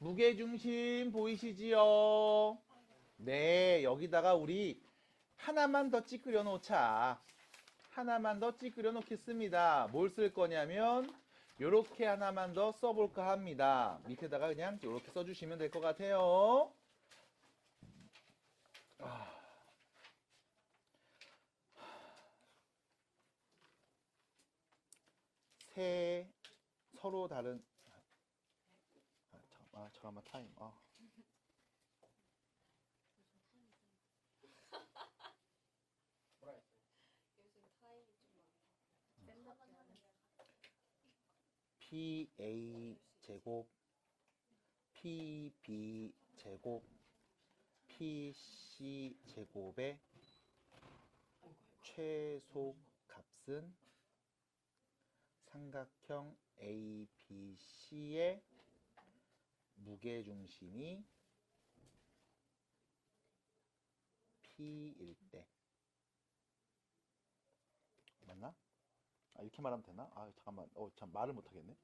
무게중심 보이시지요? 네, 여기다가 우리 하나만 더 찌그려 놓자. 하나만 더 찌그려 놓겠습니다. 뭘 쓸 거냐면 요렇게 하나만 더 써볼까 합니다. 밑에다가 그냥 요렇게 써주시면 될 것 같아요. 세 서로 다른 잠깐만 타임. PA 제곱 PB 제곱 PC 제곱의 최소값은 삼각형 ABC의 무게중심이 P일 때. 맞나? 이렇게 말하면 되나? 잠깐만. 참 말을 못 하겠네.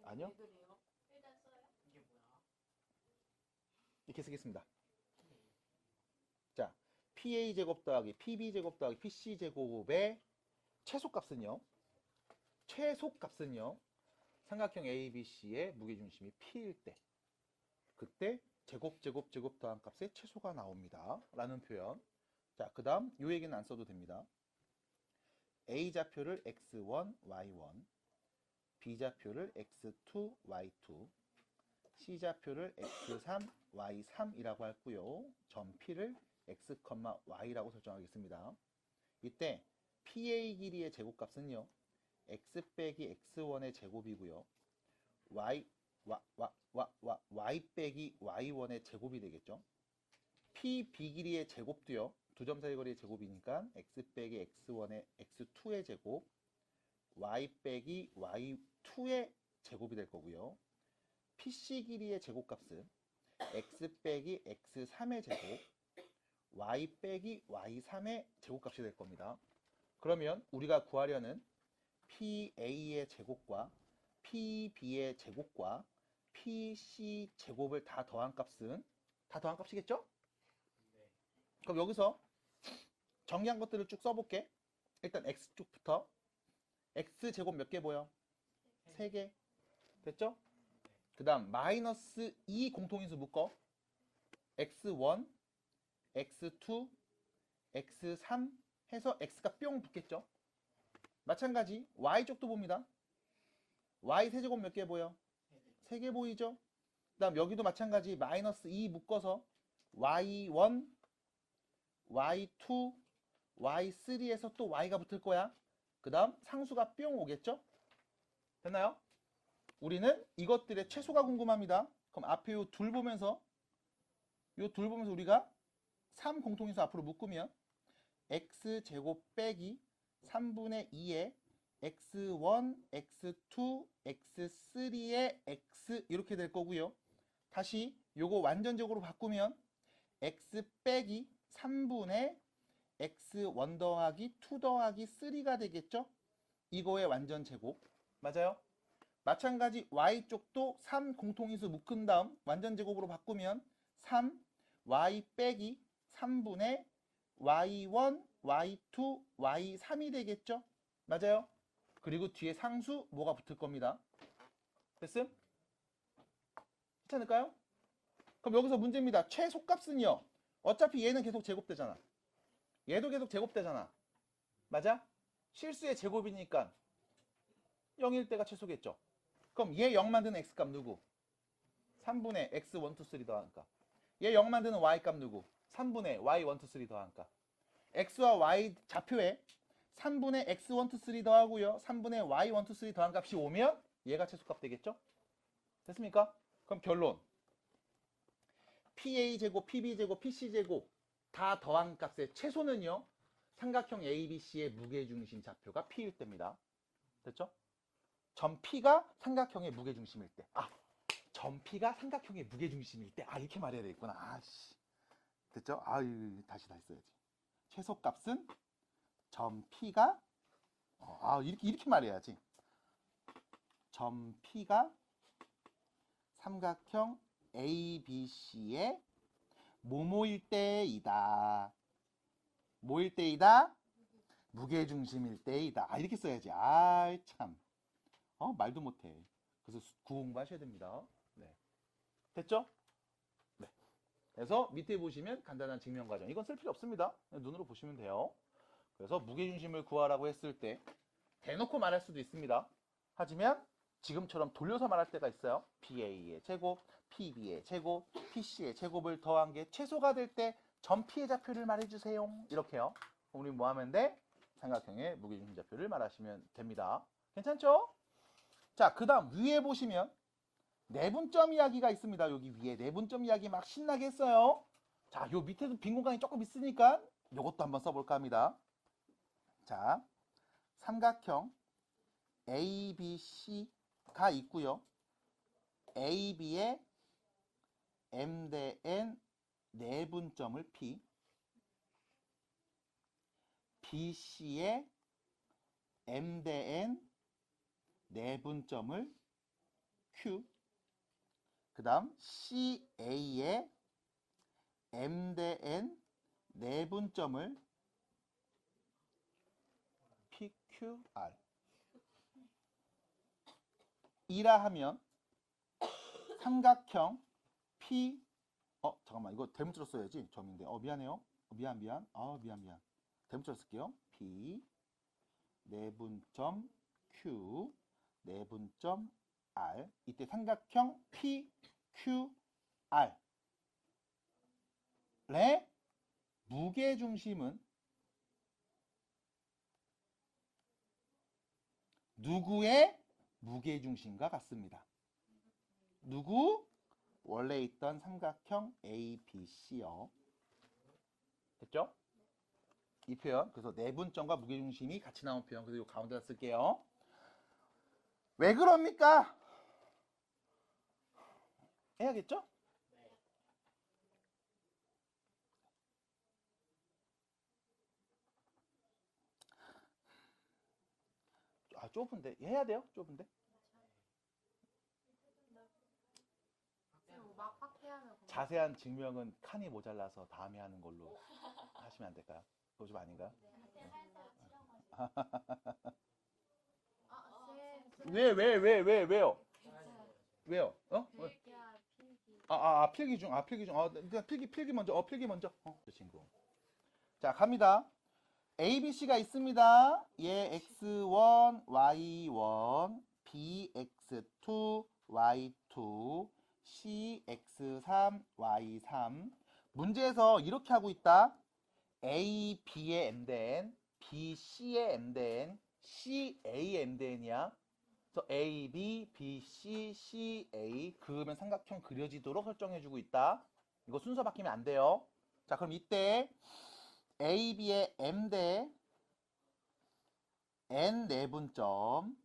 아니요? 이렇게 쓰겠습니다. 자, PA 제곱 더하기 PB 제곱 더하기 PC 제곱의 최소값은요. 삼각형 ABC의 무게중심이 P일 때. 그때 제곱 더한 값의 최소가 나옵니다. 라는 표현. 자, 그 다음 요 얘기는 안 써도 됩니다. A좌표를 x1, y1, B좌표를 x2, y2, C좌표를 x3, y3이라고 했고요. 점 P를 x, y라고 설정하겠습니다. 이때 PA 길이의 제곱값은요. x 빼기 x1의 제곱이고요. y 빼기 y1의 제곱이 되겠죠. PB 길이의 제곱도요. 두 점 사이 거리의 제곱이니까 x 빼기 x1의 x2의 제곱, y 빼기 y2의 제곱이 될 거고요. PC 길이의 제곱값은 x 빼기 x3의 제곱, y 빼기 y3의 제곱값이 될 겁니다. 그러면 우리가 구하려는 PA의 제곱과 PB의 제곱과 PC 제곱을 다 더한 값은 다 더한 값이겠죠? 네. 그럼 여기서 정리한 것들을 쭉 써볼게. 일단 X쪽부터 X 제곱 몇 개 보여? 3개. 됐죠? 그 다음 마이너스 2 공통인수 묶어. X1, X2, X3 해서 X가 뿅 붙겠죠? 마찬가지 Y쪽도 봅니다. Y 세제곱 몇 개 보여? 3개 보이죠? 그 다음 여기도 마찬가지 마이너스 2 묶어서 Y1, Y2, Y3에서 또 Y가 붙을 거야. 그 다음 상수가 뿅 오겠죠? 됐나요? 우리는 이것들의 최소가 궁금합니다. 그럼 앞에 요 둘 보면서 우리가 3 공통인수 앞으로 묶으면 X제곱 빼기 3분의 2의 X1, X2, X3의 X 이렇게 될 거고요. 다시 요거 완전적으로 바꾸면 X 빼기 3분의 X1 더하기 2 더하기 3가 되겠죠? 이거의 완전 제곱. 맞아요? 마찬가지 Y쪽도 3 공통인수 묶은 다음 완전 제곱으로 바꾸면 3 Y 빼기 3분의 Y1, Y2, Y3이 되겠죠? 맞아요? 그리고 뒤에 상수 뭐가 붙을 겁니다. 됐음? 괜찮을까요? 그럼 여기서 문제입니다. 최소값은요. 어차피 얘는 계속 제곱되잖아. 얘도 계속 제곱되잖아. 맞아? 실수의 제곱이니까 0일 때가 최소겠죠. 그럼 얘 0 만드는 x값 누구? 3분의 x1, 2, 3 더한 값. 얘 0 만드는 y값 누구? 3분의 y1, 2, 3 더한 값. x와 y 좌표에 3분의 x1, 2, 3 더하고요. 3분의 y1, 2, 3 더한 값이 오면 얘가 최소값 되겠죠? 됐습니까? 그럼 결론. PA제곱, PB제곱, PC제곱 다 더한 값의 최소는요. 삼각형 ABC의 무게중심 좌표가 P일 때입니다. 됐죠? 점 P가 삼각형의 무게중심일 때. 점 P가 삼각형의 무게중심일 때. 이렇게 말해야 되겠구나. 됐죠? 다시 써야지. 최소값은 점 P가 이렇게 말해야지. 점 P가 삼각형 ABC의 뭐뭐일 때이다. 뭐일 때이다? 무게중심일 때이다. 아, 이렇게 써야지. 아, 참. 말도 못해. 그래서 구호 공부하셔야 됩니다. 네. 됐죠? 네. 그래서 밑에 보시면 간단한 증명 과정. 이건 쓸 필요 없습니다. 눈으로 보시면 돼요. 그래서 무게중심을 구하라고 했을 때 대놓고 말할 수도 있습니다. 하지만 지금처럼 돌려서 말할 때가 있어요. PA의 제곱, PB의 제곱, PC의 제곱을 더한 게 최소가 될 때 점 P의 좌표를 말해주세요. 이렇게요. 우리 뭐 하면 돼? 삼각형의 무게중심 좌표를 말하시면 됩니다. 괜찮죠? 자, 그 다음 위에 보시면 내분점 이야기가 있습니다. 여기 위에 내분점 이야기 막 신나게 했어요. 자, 요 밑에도 빈 공간이 조금 있으니까 요것도 한번 써볼까 합니다. 자, 삼각형 ABC가 있고요. AB의 M 대 N 내분점을 P, BC의 M 대 N 내분점을 Q, 그 다음 CA의 M 대 N 내분점을 PQR. 이라 하면 삼각형 P, 잠깐만, 이거 대문자로 써야지. 점인데. 미안해요. 미안. 미안. 대문자로 쓸게요. P 내분점 Q 내분점 R. 이때 삼각형 PQR의 무게중심은 누구의 무게중심과 같습니다. 누구? 원래 있던 삼각형 ABC요. 됐죠? 이 표현. 그래서 내분점과 무게중심이 같이 나온 표현. 그래서 이 가운데다 쓸게요. 왜 그럽니까? 해야겠죠? 좁은데. 해야 돼요? 좁은데? 자세한 증명은 칸이 모자라서 다음에 하는 걸로 하시면 안 될까요? 그거 좀 아닌가요? 왜요? 왜요? 필기 중. 그냥 필기 먼저. 필기 먼저. 저 친구. 자, 갑니다. ABC가 있습니다. 얘 X1, Y1, BX2, Y2, CX3, Y3. 문제에서 이렇게 하고 있다. A, B의 M 대 N, B, C의 M 대 N, C, A의 M 대 N이야. 그래서 A, B, B, C, C, A 그으면 삼각형 그려지도록 설정해주고 있다. 이거 순서 바뀌면 안 돼요. 자, 그럼 이때 A, B의 M 대 N 내분점,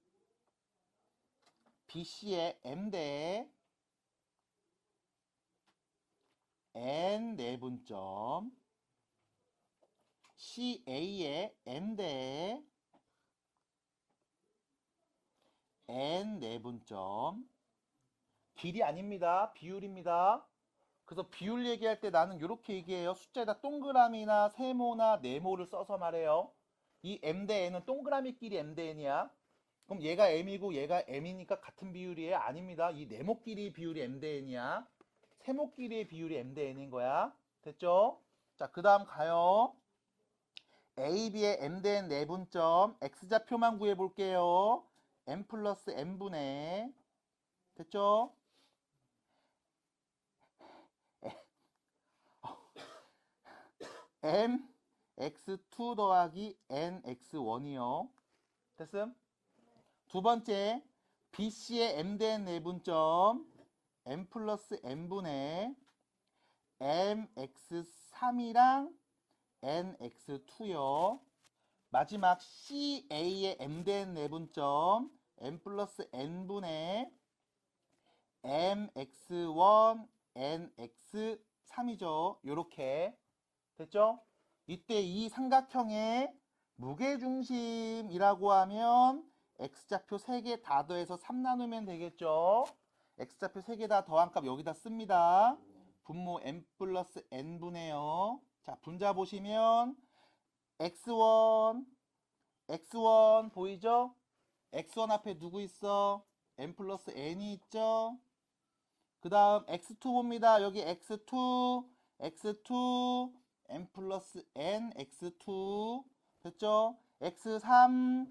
B, C의 M 대 N 내분점, C, A의 M 대 N 내분점. 길이 아닙니다. 비율입니다. 그래서 비율 얘기할 때 나는 이렇게 얘기해요. 숫자에다 동그라미나 세모나 네모를 써서 말해요. 이 M 대 N은 동그라미끼리 M 대 N이야. 그럼 얘가 M이고 얘가 M이니까 같은 비율이에요? 아닙니다. 이 네모끼리 비율이 M 대 N이야. 세모끼리의 비율이 M 대 N인 거야. 됐죠? 자, 그 다음 가요. A, B의 M 대 N 내분점 X좌표만 구해볼게요. M 플러스 N분의 됐죠? M X2 더하기 N X1이요. 됐음? 두 번째 BC의 M 대 N 내분점 M 플러스 N분의 M X3이랑 N X2요. 마지막 CA의 M 대 N 내분점 M 플러스 N분의 M X1 N X3이죠. 요렇게 됐죠? 이때 이 삼각형의 무게중심이라고 하면 X좌표 3개 다 더해서 3 나누면 되겠죠? x좌표 3개 다 더한 값 여기다 씁니다. 분모 n 플러스 n분의요. 자, 분자 보시면 x1 보이죠? x1 앞에 누구 있어? n 플러스 n이 있죠? 그 다음 x2 봅니다. 여기 x2 n 플러스 n x2 됐죠? x3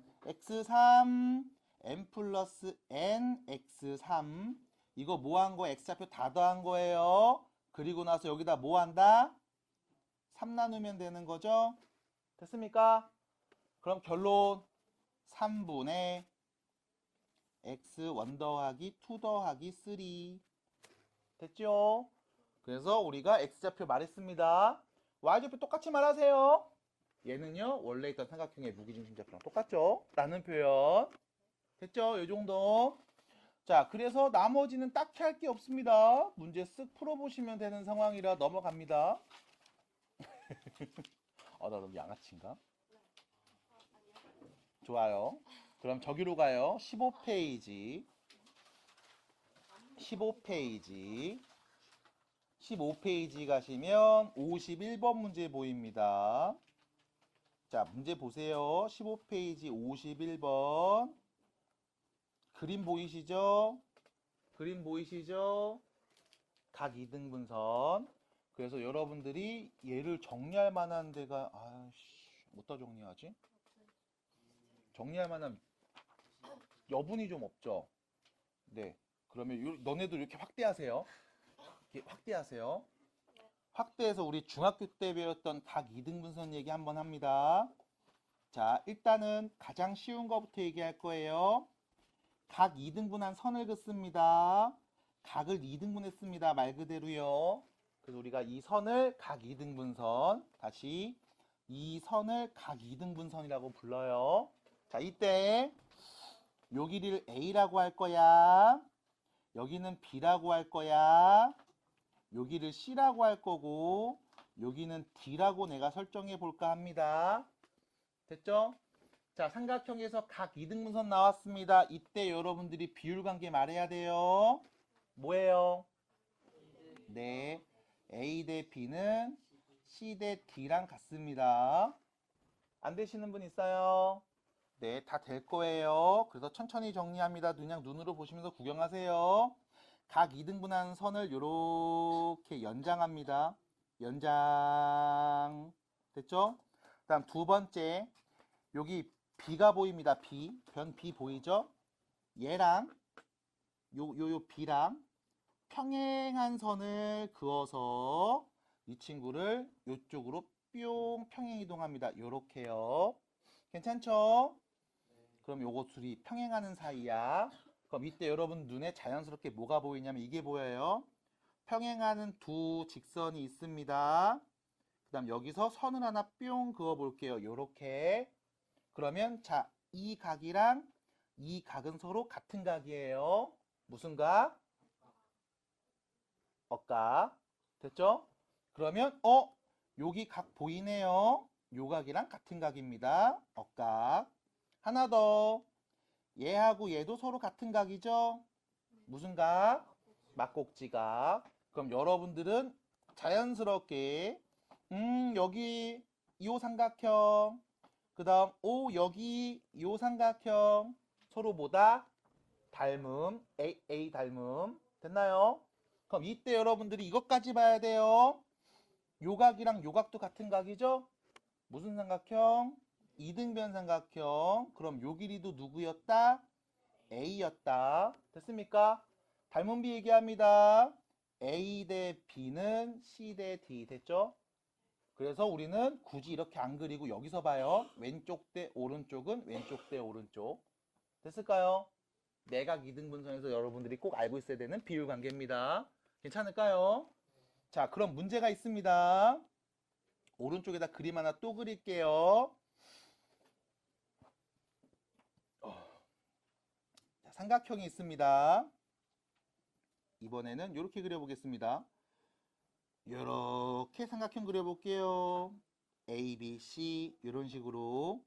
n 플러스 n x3 이거 뭐 한 거예요? x좌표 다 더한 거예요. 그리고 나서 여기다 뭐 한다? 3 나누면 되는 거죠? 됐습니까? 그럼 결론 3분의 x1 더하기 2 더하기 3 됐죠? 그래서 우리가 x좌표 말했습니다. y좌표 똑같이 말하세요. 얘는요 원래 있던 삼각형의 무기중심좌표랑 똑같죠? 라는 표현 됐죠? 이 정도. 자, 그래서 나머지는 딱히 할 게 없습니다. 문제 쓱 풀어보시면 되는 상황이라 넘어갑니다. 나 너무 양아치인가? 좋아요. 그럼 저기로 가요. 15페이지 15페이지 가시면 51번 문제 보입니다. 자, 문제 보세요. 15페이지 51번. 그림 보이시죠? 각 이등분선. 그래서 여러분들이 얘를 정리할 만한 데가 어디다 정리하지? 정리할 만한 여분이 좀 없죠? 네. 그러면 너네도 이렇게 확대하세요. 확대해서 우리 중학교 때 배웠던 각 이등분선 얘기 한번 합니다. 자, 일단은 가장 쉬운 거부터 얘기할 거예요. 각 2등분한 선을 긋습니다. 각을 2등분했습니다. 말 그대로요. 그래서 우리가 이 선을 각 2등분선, 다시 이 선을 각 2등분선이라고 불러요. 자, 이때 요 길이를 A라고 할 거야. 여기는 B라고 할 거야. 여기를 C라고 할 거고 여기는 D라고 내가 설정해 볼까 합니다. 됐죠? 자, 삼각형에서 각 2등분선 나왔습니다. 이때 여러분들이 비율관계 말해야 돼요. 뭐예요? 네, A 대 B는 C 대 D랑 같습니다. 안 되시는 분 있어요? 네, 다 될 거예요. 그래서 천천히 정리합니다. 그냥 눈으로 보시면서 구경하세요. 각 2등분한 선을 이렇게 연장합니다. 연장. 됐죠? 그 다음 두 번째, 여기 B가 보입니다. 변 B 보이죠? 얘랑 요 B랑 평행한 선을 그어서 이 친구를 이쪽으로 뿅 평행 이동합니다. 요렇게요. 괜찮죠? 그럼 요거 둘이 평행하는 사이야. 그럼 이때 여러분 눈에 자연스럽게 뭐가 보이냐면 이게 보여요. 평행하는 두 직선이 있습니다. 그 다음 여기서 선을 하나 뿅 그어 볼게요. 요렇게. 그러면 자, 이 각이랑 이 각은 서로 같은 각이에요. 무슨 각? 억각. 됐죠? 그러면 여기 각 보이네요. 요 각이랑 같은 각입니다. 억각. 하나 더. 얘하고 얘도 서로 같은 각이죠? 무슨 각? 막곡지각. 그럼 여러분들은 자연스럽게 여기 이 삼각형 그 다음 여기 이 삼각형 서로 뭐다? 닮음. A 닮음. 됐나요? 그럼 이때 여러분들이 이것까지 봐야 돼요. 요 각이랑 요 각도 같은 각이죠? 무슨 삼각형? 이등변 삼각형. 그럼 요 길이도 누구였다? A였다. 됐습니까? 닮은 B 얘기합니다. A 대 B는 C 대 D. 됐죠? 그래서 우리는 굳이 이렇게 안 그리고 여기서 봐요. 왼쪽 대 오른쪽은 왼쪽 대 오른쪽. 됐을까요? 내각 이등분선에서 여러분들이 꼭 알고 있어야 되는 비율 관계입니다. 괜찮을까요? 자, 그럼 문제가 있습니다. 오른쪽에다 그림 하나 또 그릴게요. 자, 삼각형이 있습니다. 이번에는 이렇게 그려보겠습니다. 이렇게 삼각형 그려볼게요. A, B, C 이런 식으로.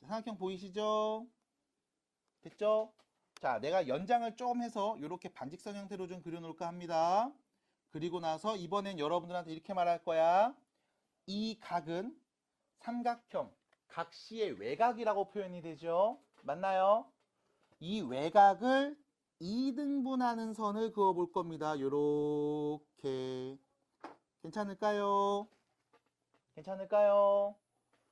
삼각형 보이시죠? 됐죠? 자, 내가 연장을 좀 해서 이렇게 반직선 형태로 좀 그려놓을까 합니다. 그리고 나서 이번엔 여러분들한테 이렇게 말할 거야. 이 각은 삼각형 각시의 외곽이라고 표현이 되죠. 맞나요? 이 외곽을 2등분하는 선을 그어 볼 겁니다. 요렇게. 괜찮을까요? 괜찮을까요?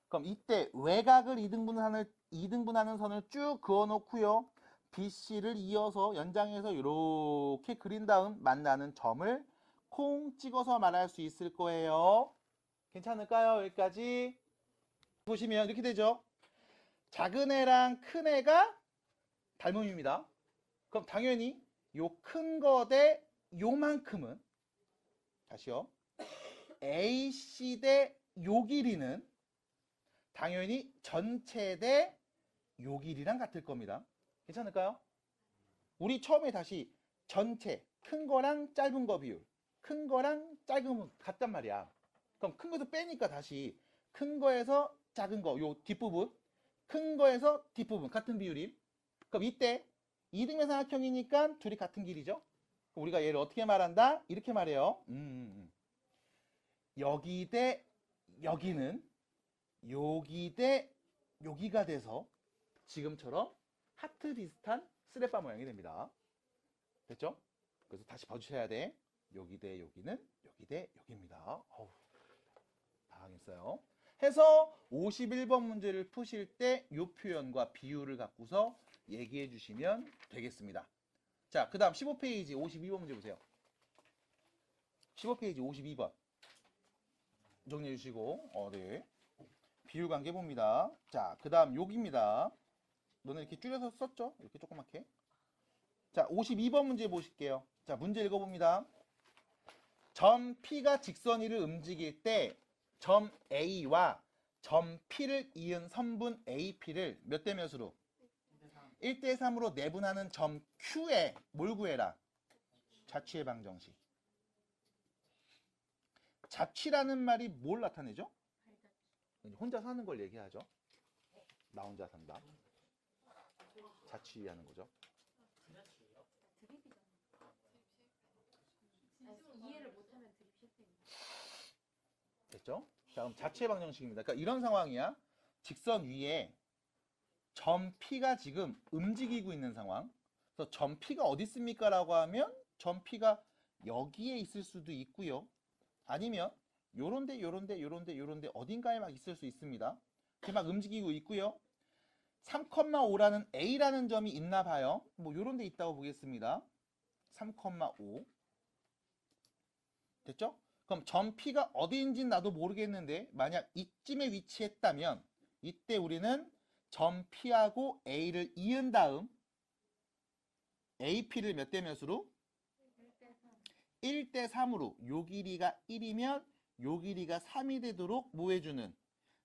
그럼 이때 외곽을 2등분하는 선을 쭉 그어 놓고요. BC를 이어서 연장해서 이렇게 그린 다음 만나는 점을 콩 찍어서 말할 수 있을 거예요. 괜찮을까요? 여기까지 보시면 이렇게 되죠. 작은 애랑 큰 애가 닮음입니다. 그럼 당연히 요 큰 거 대 요만큼은 다시요. AC 대 요 길이는 당연히 전체 대 요 길이랑 같을 겁니다. 괜찮을까요? 우리 처음에 다시 전체 큰 거랑 짧은 거 비율, 큰 거랑 작은 거 같단 말이야. 그럼 큰 거에서 빼니까 다시 큰 거에서 작은 거, 요 뒷부분, 큰 거에서 뒷부분 같은 비율임. 그럼 이때 이등변 삼각형이니까 둘이 같은 길이죠. 우리가 얘를 어떻게 말한다? 이렇게 말해요. 여기 대 여기는 여기 대 여기가 돼서 지금처럼 하트 비슷한 스레빠 모양이 됩니다. 됐죠? 그래서 다시 봐주셔야 돼. 여기 대 여기는 여기 대 여기입니다. 어우, 당황했어요. 해서 51번 문제를 푸실 때 이 표현과 비율을 갖고서 얘기해 주시면 되겠습니다. 자, 그 다음 15페이지 52번 문제 보세요. 15페이지 52번 정리해 주시고 네. 비율 관계 봅니다. 자, 그 다음 여기입니다. 너는 이렇게 줄여서 썼죠? 이렇게 조그맣게. 자, 52번 문제 보실게요. 자, 문제 읽어봅니다. 점 P가 직선 위를 움직일 때 점 A와 점 P를 이은 선분 AP를 몇 대 몇으로? 1대 3으로 내분하는 점 Q에 뭘 구해라? 자취의 방정식. 자취라는 말이 뭘 나타내죠? 혼자 사는 걸 얘기하죠. 나 혼자 산다. 자취하는 거죠. 이해를 못하면 드립 실패입니다. 됐죠? 자, 그럼 자취의 방정식입니다. 그러니까 이런 상황이야. 직선 위에 점 P가 지금 움직이고 있는 상황. 그래서 점 P가 어디 있습니까? 라고 하면 점 P가 여기에 있을 수도 있고요. 아니면 요런데 요런데 요런데 요런데 어딘가에 막 있을 수 있습니다. 이렇게 막 움직이고 있고요. 3,5라는 A라는 점이 있나 봐요. 뭐 요런 데 있다고 보겠습니다. 3,5 됐죠? 그럼 점 P가 어디인지는 나도 모르겠는데 만약 이쯤에 위치했다면 이때 우리는 점 P하고 A를 이은 다음 AP를 몇 대 몇으로? 1대 3으로 요 길이가 1이면 요 길이가 3이 되도록 뭐 해주는?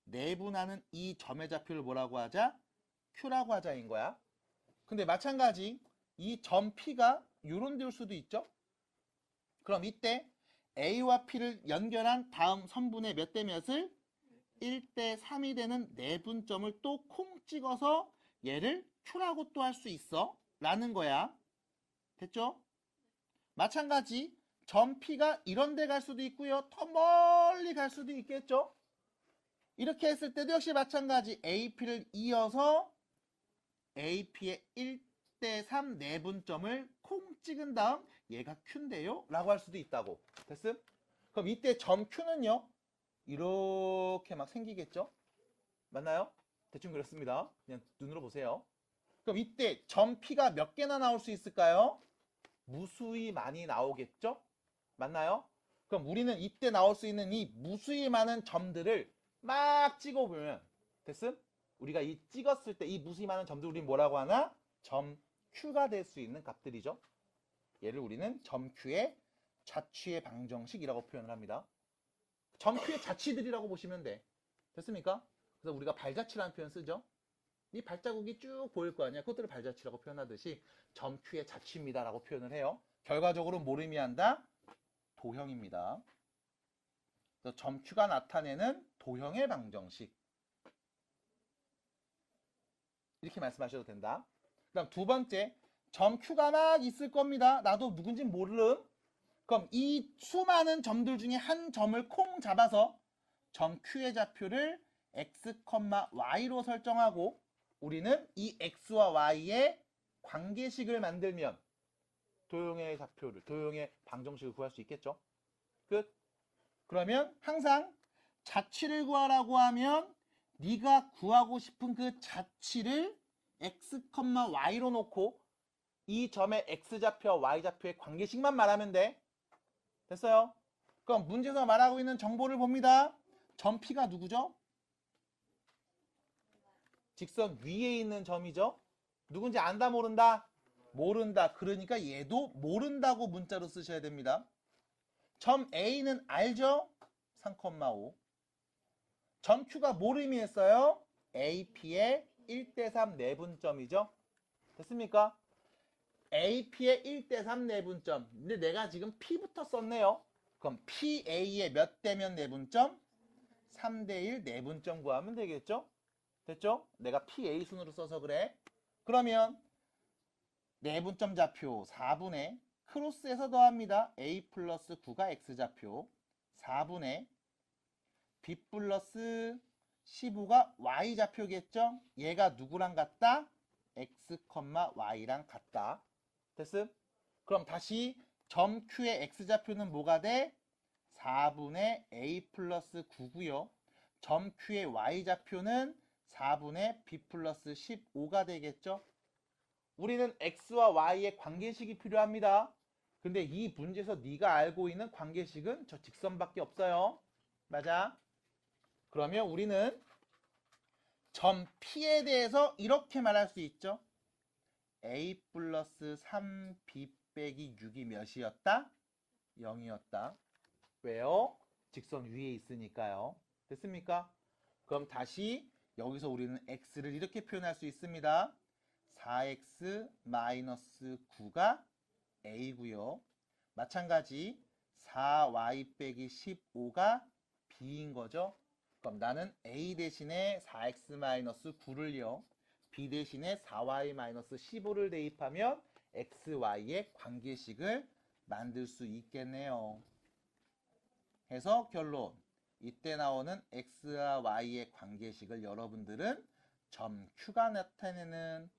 내분하는 이 점의 좌표를 뭐라고 하자? Q라고 하자인 거야. 근데 마찬가지 이 점 P가 요런 데일 수도 있죠? 그럼 이때 A와 P를 연결한 다음 선분의 몇 대 몇을? 1대 3이 되는 내분점을 또 콩 찍어서 얘를 Q라고 또 할 수 있어 라는 거야. 됐죠? 마찬가지 점 P가 이런 데 갈 수도 있고요. 더 멀리 갈 수도 있겠죠? 이렇게 했을 때도 역시 마찬가지 AP를 이어서 AP의 1대 3 내분점을 콩 찍은 다음 얘가 Q인데요? 라고 할 수도 있다고. 됐음? 그럼 이때 점 Q는요? 이렇게 막 생기겠죠? 맞나요? 대충 그렇습니다. 그냥 눈으로 보세요. 그럼 이때 점 P가 몇 개나 나올 수 있을까요? 무수히 많이 나오겠죠? 맞나요? 그럼 우리는 이때 나올 수 있는 이 무수히 많은 점들을 막 찍어보면 됐음? 우리가 이 찍었을 때 이 무수히 많은 점들 우리 뭐라고 하나? 점 Q가 될 수 있는 값들이죠. 얘를 우리는 점 Q의 자취의 방정식이라고 표현을 합니다. 점 Q의 자취들이라고 보시면 돼. 됐습니까? 그래서 우리가 발자취라는 표현 쓰죠. 이 발자국이 쭉 보일 거 아니야. 그것들을 발자취라고 표현하듯이 점 Q의 자취입니다라고 표현을 해요. 결과적으로 뭘 의미한다? 도형입니다. 그래서 점 Q가 나타내는 도형의 방정식. 이렇게 말씀하셔도 된다. 그 다음 두 번째, 점 Q가 막 있을 겁니다. 나도 누군지 모르름. 그럼 이 수많은 점들 중에 한 점을 콩 잡아서 점 Q의 좌표를 x, y로 설정하고 우리는 이 x와 y의 관계식을 만들면 도형의 좌표를, 도형의 방정식을 구할 수 있겠죠? 끝. 그러면 항상 자취를 구하라고 하면 네가 구하고 싶은 그 자취를 x, y로 놓고 이 점의 x좌표와 y좌표의 관계식만 말하면 돼. 됐어요? 그럼 문제에서 말하고 있는 정보를 봅니다. 점 P가 누구죠? 직선 위에 있는 점이죠. 누군지 안다 모른다? 모른다. 그러니까 얘도 모른다고 문자로 쓰셔야 됩니다. 점 A는 알죠? 3,5. 점 Q가 뭘 의미했어요? AP의 1대3 내분점이죠. 됐습니까? AP의 1대3 내분점. 근데 내가 지금 P부터 썼네요. 그럼 PA의 몇 대면 내분점? 3대1 내분점 구하면 되겠죠? 됐죠? 내가 PA 순으로 써서 그래. 그러면 내분점 좌표 4분의 크로스에서 더합니다. A 플러스 9가 X좌표 4분의 B 플러스 15가 Y좌표겠죠? 얘가 누구랑 같다? X, Y랑 같다. 됐음? 그럼 다시 점 Q의 X좌표는 뭐가 돼? 4분의 A 플러스 9고요. 점 Q의 Y좌표는 4분의 B 플러스 15가 되겠죠? 우리는 X와 Y의 관계식이 필요합니다. 근데 이 문제에서 네가 알고 있는 관계식은 저 직선밖에 없어요. 맞아? 그러면 우리는 점 P에 대해서 이렇게 말할 수 있죠. A 플러스 3B 빼기 6이 몇이었다? 0이었다. 왜요? 직선 위에 있으니까요. 됐습니까? 그럼 다시 여기서 우리는 X를 이렇게 표현할 수 있습니다. 4X 마이너스 9가 A고요. 마찬가지 4Y 빼기 15가 B인 거죠. 그럼 나는 A 대신에 4X 마이너스 9를요. B 대신에 4Y 마이너스 15를 대입하면 X, Y의 관계식을 만들 수 있겠네요. 해서 결론. 이때 나오는 X와 Y의 관계식을 여러분들은 점 Q가 나타내는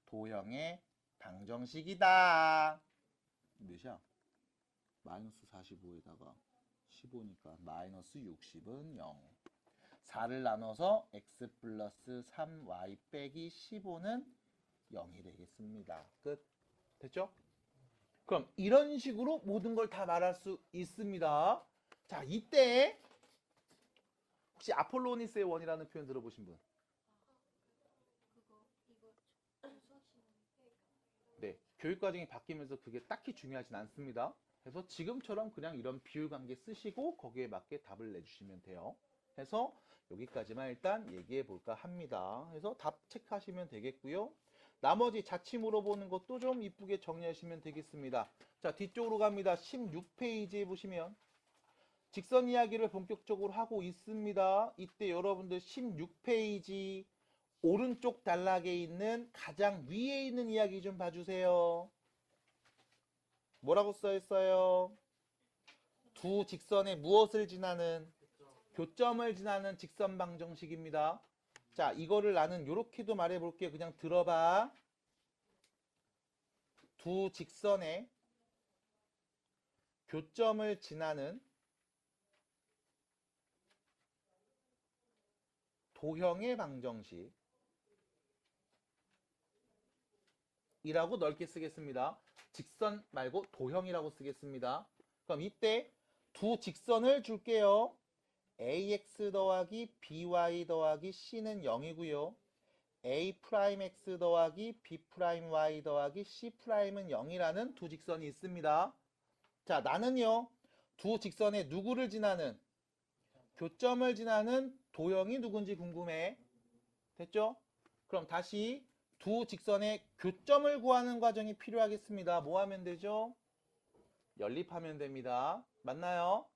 도형의 방정식이다. 몇이야? 마이너스 45에다가 15니까 마이너스 60은 0. 4를 나눠서 x 플러스 3y 빼기 15는 0이 되겠습니다. 끝. 됐죠? 그럼 이런 식으로 모든 걸 다 말할 수 있습니다. 자, 이때 혹시 아폴로니스의 원이라는 표현 들어보신 분? 네, 교육 과정이 바뀌면서 그게 딱히 중요하진 않습니다. 그래서 지금처럼 그냥 이런 비율 관계 쓰시고 거기에 맞게 답을 내주시면 돼요. 해서 여기까지만 일단 얘기해 볼까 합니다. 그래서 답 체크하시면 되겠고요. 나머지 자취 물어보는 것도 좀 이쁘게 정리하시면 되겠습니다. 자, 뒤쪽으로 갑니다. 16페이지에 보시면 직선 이야기를 본격적으로 하고 있습니다. 이때 여러분들 16페이지 오른쪽 단락에 있는 가장 위에 있는 이야기 좀 봐주세요. 뭐라고 써 있어요? 두 직선에 무엇을 지나는? 교점을 지나는 직선 방정식입니다. 자, 이거를 나는 이렇게도 말해볼게요. 그냥 들어봐. 두 직선에 교점을 지나는 도형의 방정식 이라고 넓게 쓰겠습니다. 직선 말고 도형이라고 쓰겠습니다. 그럼 이때 두 직선을 줄게요. ax 더하기 by 더하기 c는 0이고요. a'x 더하기 b'y 더하기 c'은 0이라는 두 직선이 있습니다. 자, 나는요. 두 직선에 누구를 지나는? 교점을 지나는 도형이 누군지 궁금해. 됐죠? 그럼 다시 두 직선의 교점을 구하는 과정이 필요하겠습니다. 뭐 하면 되죠? 연립하면 됩니다. 맞나요?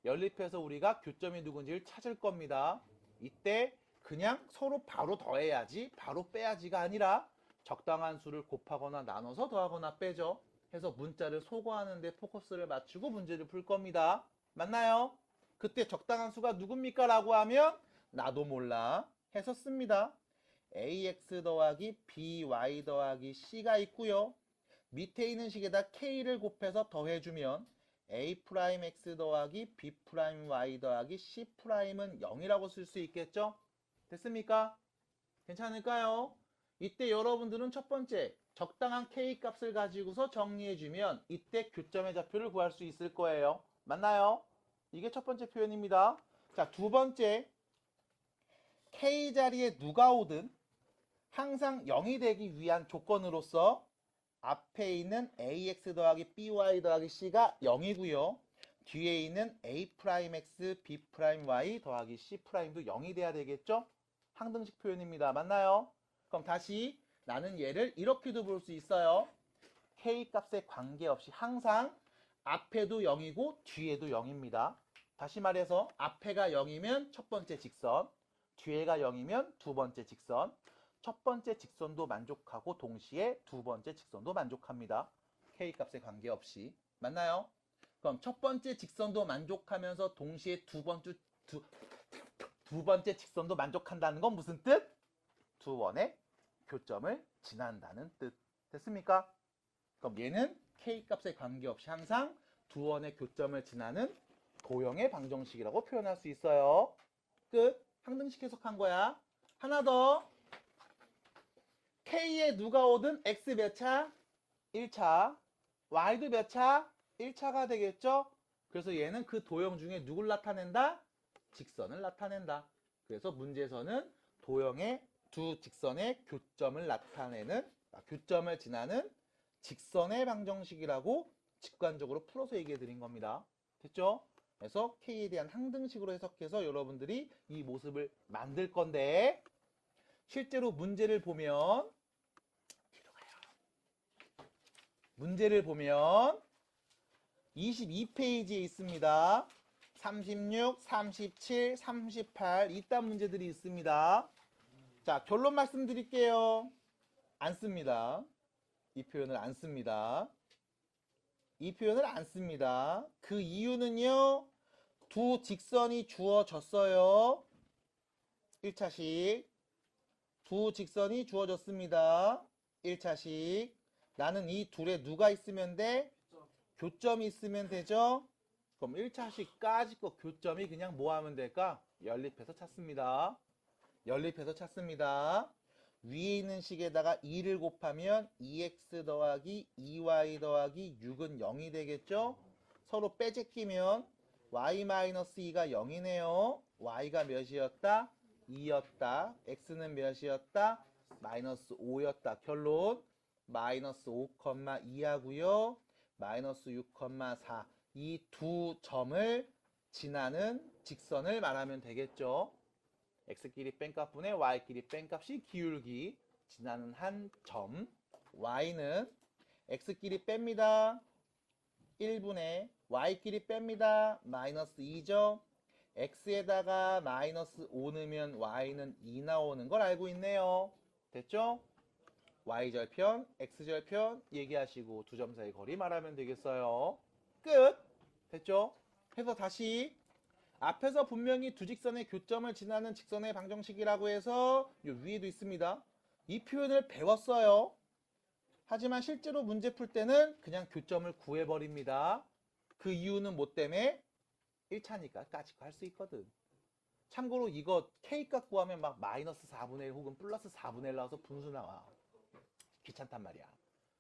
연립해서 우리가 교점이 누군지를 찾을 겁니다. 이때 그냥 서로 바로 더해야지 바로 빼야지가 아니라 적당한 수를 곱하거나 나눠서 더하거나 빼죠. 해서 문자를 소거하는 데 포커스를 맞추고 문제를 풀 겁니다. 맞나요? 그때 적당한 수가 누굽니까? 라고 하면 나도 몰라 해서 씁니다. ax 더하기 by 더하기 c가 있고요. 밑에 있는 식에다 k를 곱해서 더해주면 a'x 더하기 b'y 더하기 c'은 0이라고 쓸 수 있겠죠? 됐습니까? 괜찮을까요? 이때 여러분들은 첫 번째 적당한 k 값을 가지고서 정리해주면 이때 교점의 좌표를 구할 수 있을 거예요. 맞나요? 이게 첫 번째 표현입니다. 자, 두 번째 k 자리에 누가 오든 항상 0이 되기 위한 조건으로서 앞에 있는 ax 더하기 by 더하기 c가 0이고요. 뒤에 있는 a'x, b'y 더하기 c'도 0이 돼야 되겠죠? 항등식 표현입니다. 맞나요? 그럼 다시 나는 얘를 이렇게도 볼 수 있어요. k 값에 관계없이 항상 앞에도 0이고 뒤에도 0입니다. 다시 말해서 앞에가 0이면 첫 번째 직선, 뒤에가 0이면 두 번째 직선. 첫 번째 직선도 만족하고 동시에 두 번째 직선도 만족합니다. k 값에 관계없이. 맞나요? 그럼 첫 번째 직선도 만족하면서 동시에 두 번째 직선도 만족한다는 건 무슨 뜻? 두 원의 교점을 지난다는 뜻. 됐습니까? 그럼 얘는 k 값에 관계없이 항상 두 원의 교점을 지나는 도형의 방정식이라고 표현할 수 있어요. 끝. 항등식 해석한 거야. 하나 더. k에 누가 오든 x 몇 차? 1차. y도 몇 차? 1차가 되겠죠? 그래서 얘는 그 도형 중에 누굴 나타낸다? 직선을 나타낸다. 그래서 문제에서는 도형의 두 직선의 교점을 나타내는, 교점을 지나는 직선의 방정식이라고 직관적으로 풀어서 얘기해 드린 겁니다. 됐죠? 그래서 K에 대한 항등식으로 해석해서 여러분들이 이 모습을 만들 건데, 실제로 문제를 보면, 문제를 보면 22페이지에 있습니다. 36, 37, 38 이딴 문제들이 있습니다. 자, 결론 말씀드릴게요. 안 씁니다. 이 표현을 안 씁니다. 이 표현을 안 씁니다. 그 이유는요. 두 직선이 주어졌어요. 1차식. 두 직선이 주어졌습니다. 1차식. 나는 이 둘에 누가 있으면 돼? 교점이 있으면 되죠? 그럼 1차식까지 거 교점이 그냥 뭐 하면 될까? 연립해서 찾습니다. 연립해서 찾습니다. 위에 있는 식에다가 2를 곱하면 2x 더하기 2y 더하기 6은 0이 되겠죠? 서로 빼제끼면 y-2가 0이네요. y가 몇이었다? 2였다. x는 몇이었다? 마이너스 5였다. 결론 마이너스 5,2하고요. 마이너스 6,4 이 두 점을 지나는 직선을 말하면 되겠죠. x끼리 뺀값분의 y끼리 뺀값이 기울기 지나는 한 점. y는 x끼리 뺍니다. 1분의 y끼리 뺍니다. 마이너스 2죠. x에다가 마이너스 5 넣으면 y는 2 나오는 걸 알고 있네요. 됐죠? y절편, x절편 얘기하시고 두 점 사이 거리 말하면 되겠어요. 끝! 됐죠? 해서 다시 앞에서 분명히 두 직선의 교점을 지나는 직선의 방정식이라고 해서 요 위에도 있습니다. 이 표현을 배웠어요. 하지만 실제로 문제 풀 때는 그냥 교점을 구해버립니다. 그 이유는 뭐 때문에? 1차니까 까짓거 할 수 있거든. 참고로 이거 K값 구하면 막 마이너스 4분의 1 혹은 플러스 4분의 1 나와서 분수 나와. 귀찮단 말이야.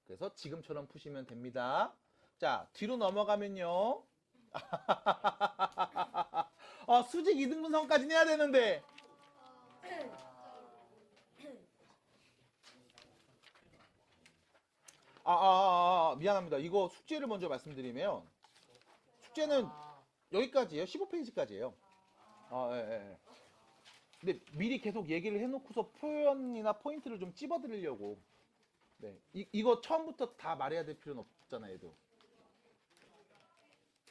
그래서 지금처럼 푸시면 됩니다. 자, 뒤로 넘어가면요. 수직 이등분선까지 해야 되는데. 미안합니다. 이거 숙제를 먼저 말씀드리면 숙제는 여기까지예요. 15페이지까지예요. 예. 근데 미리 계속 얘기를 해놓고서 표현이나 포인트를 좀 찝어드리려고. 네. 이거 처음부터 다 말해야 될 필요는 없잖아요, 얘도.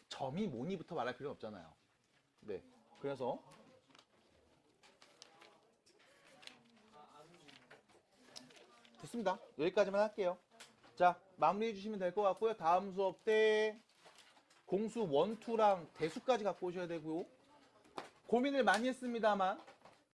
점이 뭐니부터 말할 필요는 없잖아요. 네. 그래서 됐습니다. 여기까지만 할게요. 자, 마무리해 주시면 될 것 같고요. 다음 수업 때 공수 1, 2랑 대수까지 갖고 오셔야 되고요. 고민을 많이 했습니다만